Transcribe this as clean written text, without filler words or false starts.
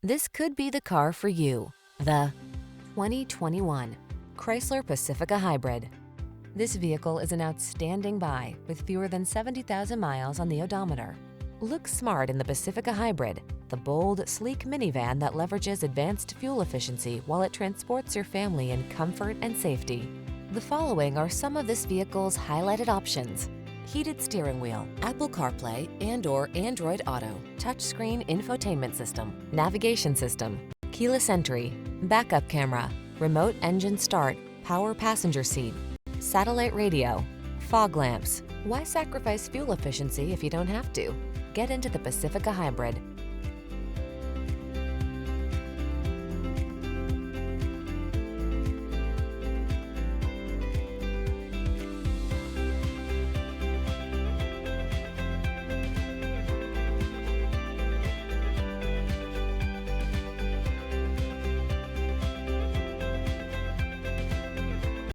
This could be the car for you. The 2021 Chrysler Pacifica Hybrid. This vehicle is an outstanding buy with fewer than 70,000 miles on the odometer. Look smart in the Pacifica Hybrid, the bold, sleek minivan that leverages advanced fuel efficiency while it transports your family in comfort and safety. The following are some of this vehicle's highlighted options: heated steering wheel, Apple CarPlay and/or Android Auto, touchscreen infotainment system, navigation system, keyless entry, backup camera, remote engine start, power passenger seat, satellite radio, fog lamps. Why sacrifice fuel efficiency if you don't have to? Get into the Pacifica Hybrid,